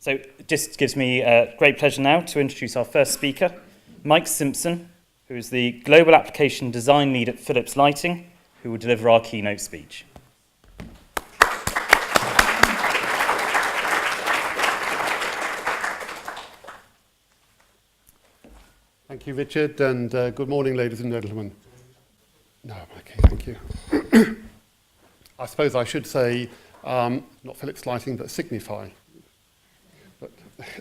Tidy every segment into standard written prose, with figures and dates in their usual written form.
So it just gives me great pleasure now to introduce our first speaker, Mike Simpson, who is the Global Application Design Lead at Philips Lighting, who will deliver our keynote speech. Thank you, Richard, and good morning, ladies and gentlemen. No, okay, thank you. I suppose I should say, not Philips Lighting, but Signify. But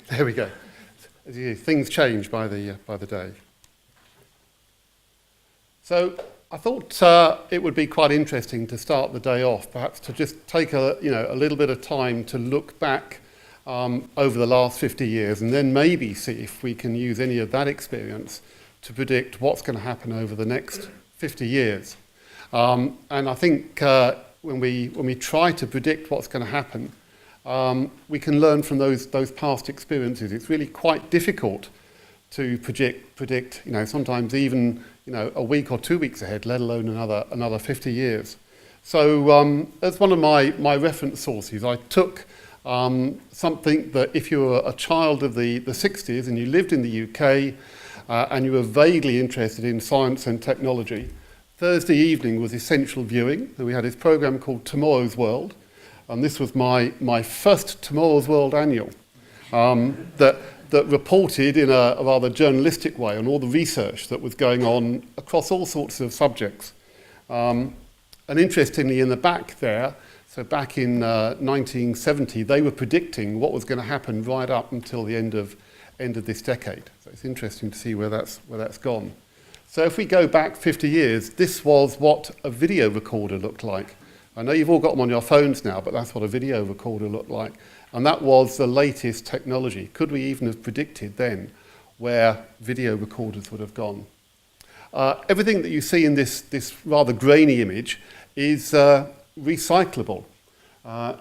there we go. Things change by the day. So I thought it would be quite interesting to start the day off, perhaps to just take a little bit of time to look back over the last 50 years, and then maybe see if we can use any of that experience to predict what's going to happen over the next 50 years. And I think when we try to predict what's going to happen, we can learn from those past experiences. It's really quite difficult to predict, sometimes even a week or 2 weeks ahead, let alone another 50 years. So as one of my reference sources, I took something that if you were a child of the 60s and you lived in the UK and you were vaguely interested in science and technology, Thursday evening was essential viewing. And we had this program called Tomorrow's World, and this was my first Tomorrow's World annual that reported in a rather journalistic way on all the research that was going on across all sorts of subjects. And interestingly, in the back there, so back in 1970, they were predicting what was going to happen right up until the end of this decade. So it's interesting to see where that's gone. So if we go back 50 years, this was what a video recorder looked like. I know you've all got them on your phones now, but that's what a video recorder looked like. And that was the latest technology. Could we even have predicted then where video recorders would have gone? Everything that you see in this rather grainy image is recyclable,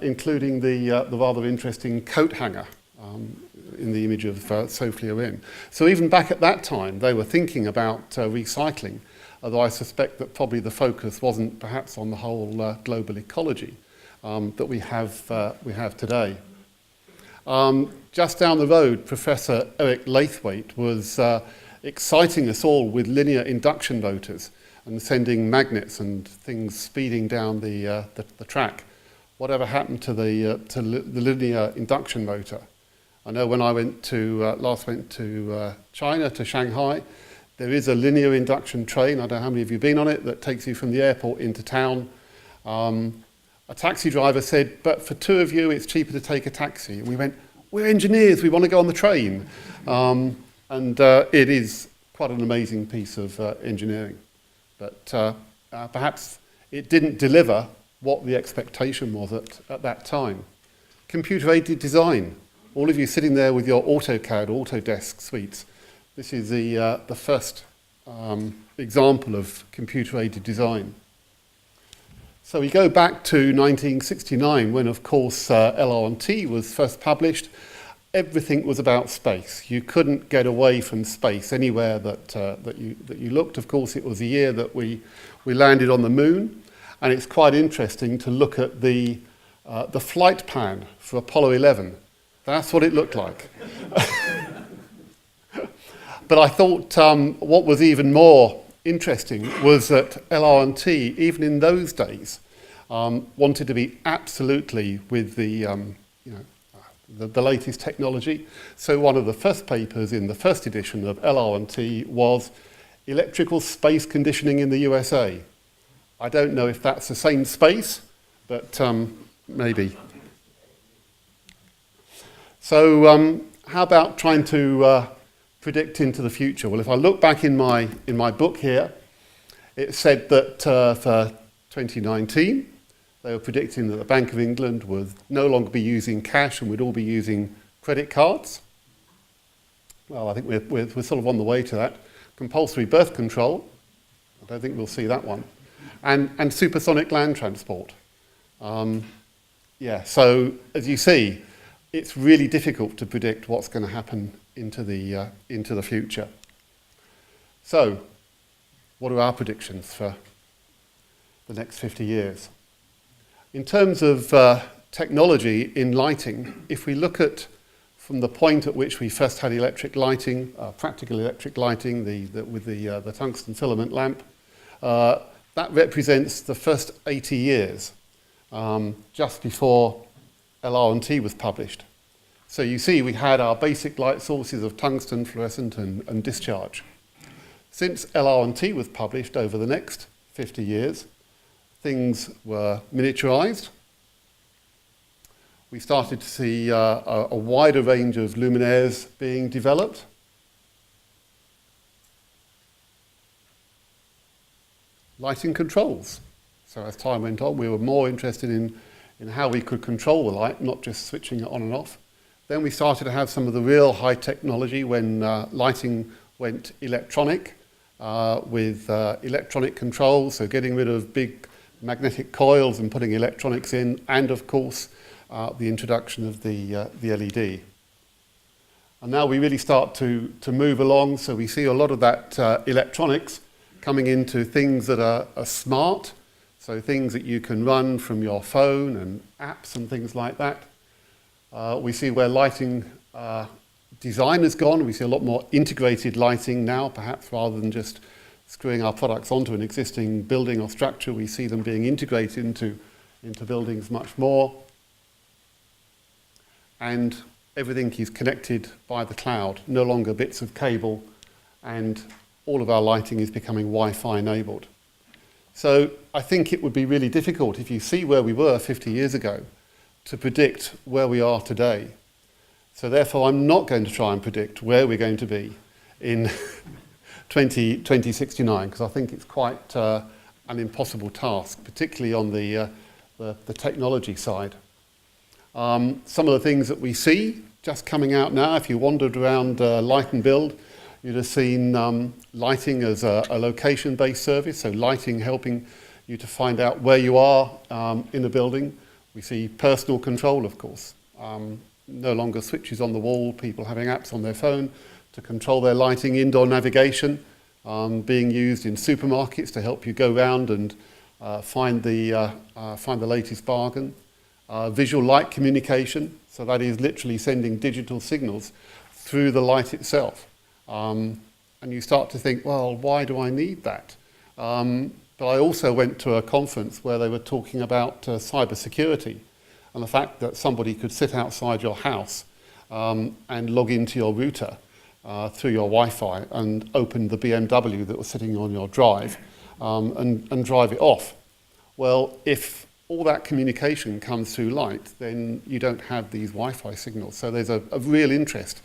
including the rather interesting coat hanger in the image of Sophie Loren. So even back at that time, they were thinking about recycling, although I suspect that probably the focus wasn't perhaps on the whole global ecology that we have today. Just down the road, Professor Eric Laithwaite was exciting us all with linear induction motors and sending magnets and things speeding down the track. Whatever happened to the linear induction motor? I know when I last went to China, to Shanghai, there is a linear induction train, I don't know how many of you have been on it, that takes you from the airport into town. A taxi driver said, but for two of you, it's cheaper to take a taxi. And we went, we're engineers, we want to go on the train. And it is quite an amazing piece of engineering. But perhaps it didn't deliver what the expectation was at that time. Computer-aided design. All of you sitting there with your AutoCAD, Autodesk suites. This is the first example of computer-aided design. So we go back to 1969 when, of course, LR&T was first published. Everything was about space. You couldn't get away from space anywhere that you looked. Of course, it was the year that we landed on the moon, and it's quite interesting to look at the flight plan for Apollo 11. That's what it looked like. But I thought what was even more interesting was that LR&T, even in those days, wanted to be absolutely with the latest technology. So one of the first papers in the first edition of LR&T was electrical space conditioning in the USA. I don't know if that's the same space, but maybe. So how about trying to predict into the future? Well, if I look back in my book here, it said that for 2019, they were predicting that the Bank of England would no longer be using cash and we'd all be using credit cards. Well, I think we're sort of on the way to that. Compulsory birth control, I don't think we'll see that one. And supersonic land transport. So as you see, it's really difficult to predict what's going to happen into the future. So, what are our predictions for the next 50 years? In terms of technology in lighting, if we look at from the point at which we first had electric lighting, practical electric lighting, with the tungsten filament lamp. That represents the first 80 years, just before LR&T was published. So you see we had our basic light sources of tungsten, fluorescent and discharge. Since LR&T was published over the next 50 years, things were miniaturized. We started to see a wider range of luminaires being developed. Lighting controls. So as time went on, we were more interested in how we could control the light, not just switching it on and off. Then we started to have some of the real high technology when lighting went electronic, with electronic controls, so getting rid of big magnetic coils and putting electronics in, and of course the introduction of the LED. And now we really start to move along, so we see a lot of that electronics coming into things that are smart, so things that you can run from your phone and apps and things like that. We see where lighting design has gone. We see a lot more integrated lighting now, perhaps rather than just screwing our products onto an existing building or structure. We see them being integrated into buildings much more. And everything is connected by the cloud, no longer bits of cable, and all of our lighting is becoming Wi-Fi enabled. So I think it would be really difficult, if you see where we were 50 years ago, to predict where we are today. So therefore, I'm not going to try and predict where we're going to be in 2069, because I think it's quite an impossible task, particularly on the technology side. Some of the things that we see just coming out now, if you wandered around Light and Build, you'd have seen lighting as a location-based service, so lighting helping you to find out where you are in a building. We see personal control, of course. No longer switches on the wall, people having apps on their phone to control their lighting, indoor navigation being used in supermarkets to help you go around and find the latest bargain. Visual light communication, so that is literally sending digital signals through the light itself. And you start to think, well, why do I need that? But I also went to a conference where they were talking about cybersecurity and the fact that somebody could sit outside your house and log into your router through your Wi-Fi and open the BMW that was sitting on your drive and drive it off. Well, if all that communication comes through light, then you don't have these Wi-Fi signals. So there's a real interest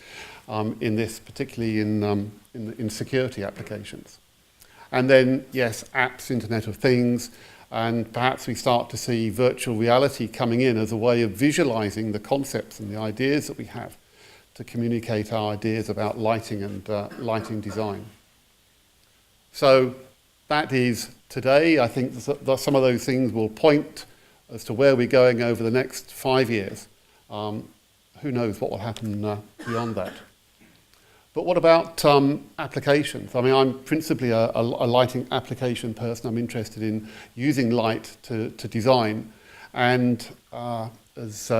in this, particularly in security applications. And then, yes, apps, Internet of Things, and perhaps we start to see virtual reality coming in as a way of visualizing the concepts and the ideas that we have to communicate our ideas about lighting and lighting design. So that is today. I think some of those things will point as to where we're going over the next 5 years. Who knows what will happen beyond that. But what about applications? I mean, I'm principally a lighting application person. I'm interested in using light to design. And as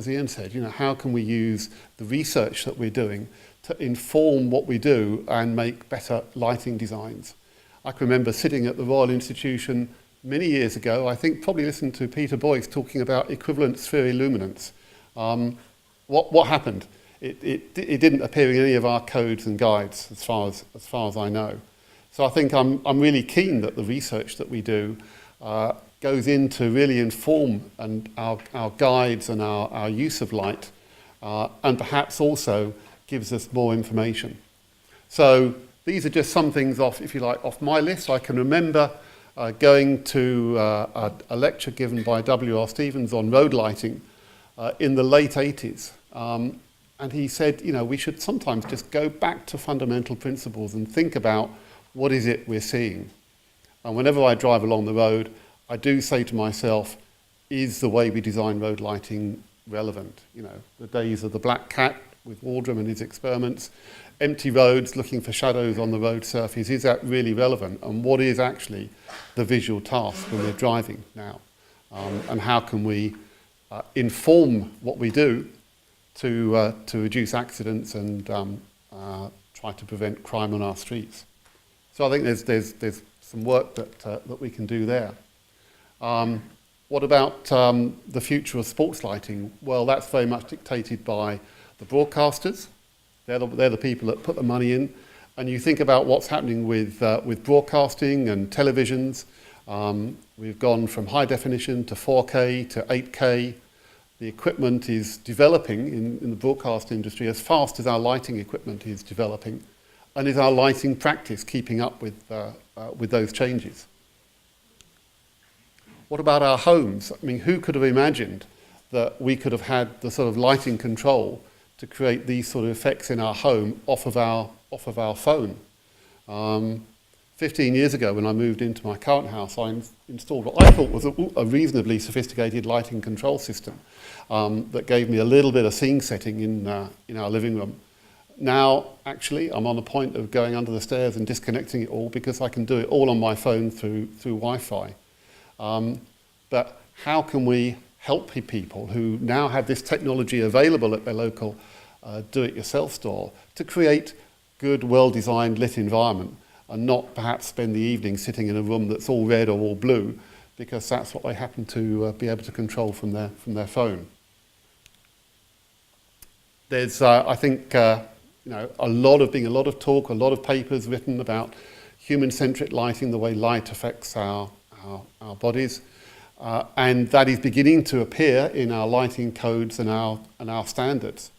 Ian said, you know, how can we use the research that we're doing to inform what we do and make better lighting designs? I can remember sitting at the Royal Institution many years ago, I think probably listened to Peter Boyce talking about equivalent sphere illuminance. What happened? It didn't appear in any of our codes and guides as far as I know. So I think I'm really keen that the research that we do goes in to really inform our guides and our use of light, and perhaps also gives us more information. So these are just some things off my list. I can remember going to a lecture given by W.R. Stevens on road lighting in the late 80s. And he said, you know, we should sometimes just go back to fundamental principles and think about what is it we're seeing. And whenever I drive along the road, I do say to myself, is the way we design road lighting relevant? You know, the days of the black cat with Waldron and his experiments, empty roads looking for shadows on the road surface, is that really relevant? And what is actually the visual task when we're driving now? And how can we inform what we do to reduce accidents and try to prevent crime on our streets. So I think there's some work that we can do there. What about the future of sports lighting? Well, that's very much dictated by the broadcasters. They're the people that put the money in. And you think about what's happening with broadcasting and televisions. We've gone from high definition to 4K to 8K. The equipment is developing in the broadcast industry as fast as our lighting equipment is developing. And is our lighting practice keeping up with those changes? What about our homes? I mean, who could have imagined that we could have had the sort of lighting control to create these sort of effects in our home off of our phone? 15 years ago, when I moved into my current house, I installed what I thought was a reasonably sophisticated lighting control system that gave me a little bit of scene setting in our living room. Now, actually, I'm on the point of going under the stairs and disconnecting it all because I can do it all on my phone through Wi-Fi. But how can we help people who now have this technology available at their local do-it-yourself store to create good, well-designed lit environment and not perhaps spend the evening sitting in a room that's all red or all blue because that's what they happen to be able to control from their phone. There's, I think, a lot of talk, a lot of papers written about human-centric lighting, the way light affects our bodies, and that is beginning to appear in our lighting codes and our standards.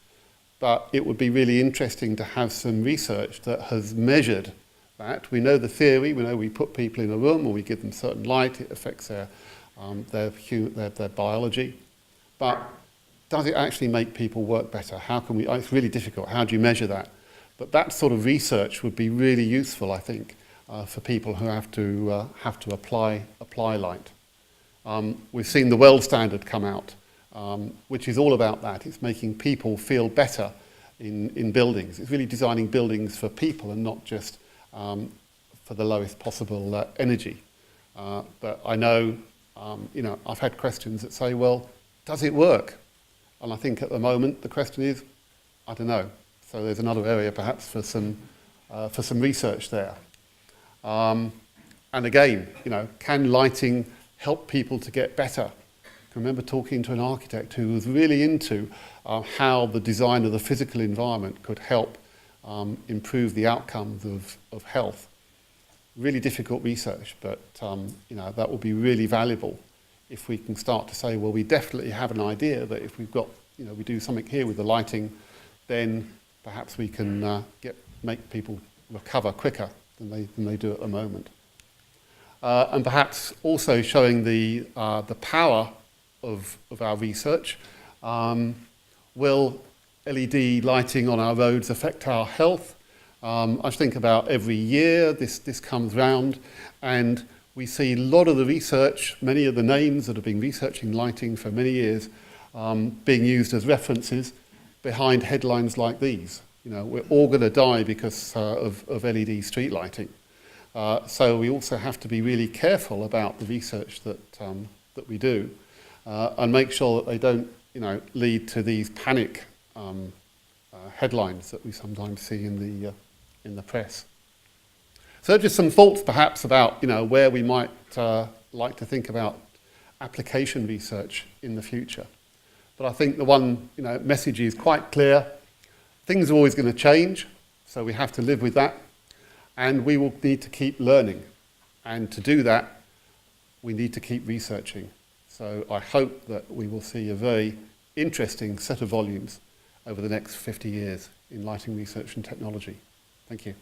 But it would be really interesting to have some research that has measured that. We know the theory. We know we put people in a room or we give them certain light. It affects their biology. But does it actually make people work better? How can we? It's really difficult. How do you measure that? But that sort of research would be really useful, I think, for people who have to apply light. We've seen the WELL standard come out, which is all about that. It's making people feel better in buildings. It's really designing buildings for people and not just for the lowest possible energy. But I know, I've had questions that say, well, does it work? And I think at the moment the question is, I don't know. So there's another area perhaps for some research there. And again, can lighting help people to get better? I remember talking to an architect who was really into how the design of the physical environment could help improve the outcomes of health. Really difficult research, but that will be really valuable if we can start to say, well, we definitely have an idea that if we've got, we do something here with the lighting, then perhaps we can make people recover quicker than they do at the moment. And perhaps also showing the power of our research. Will LED lighting on our roads affect our health? I think about every year this comes round, and we see a lot of the research, many of the names that have been researching lighting for many years, being used as references behind headlines like these. We're all going to die because of LED street lighting. So we also have to be really careful about the research that we do, and make sure that they don't, lead to these panic headlines that we sometimes see in the press. So just some thoughts perhaps about where we might like to think about application research in the future. But I think the one message is quite clear. Things are always going to change, so we have to live with that, and we will need to keep learning. And to do that, we need to keep researching. So I hope that we will see a very interesting set of volumes over the next 50 years in lighting research and technology. Thank you.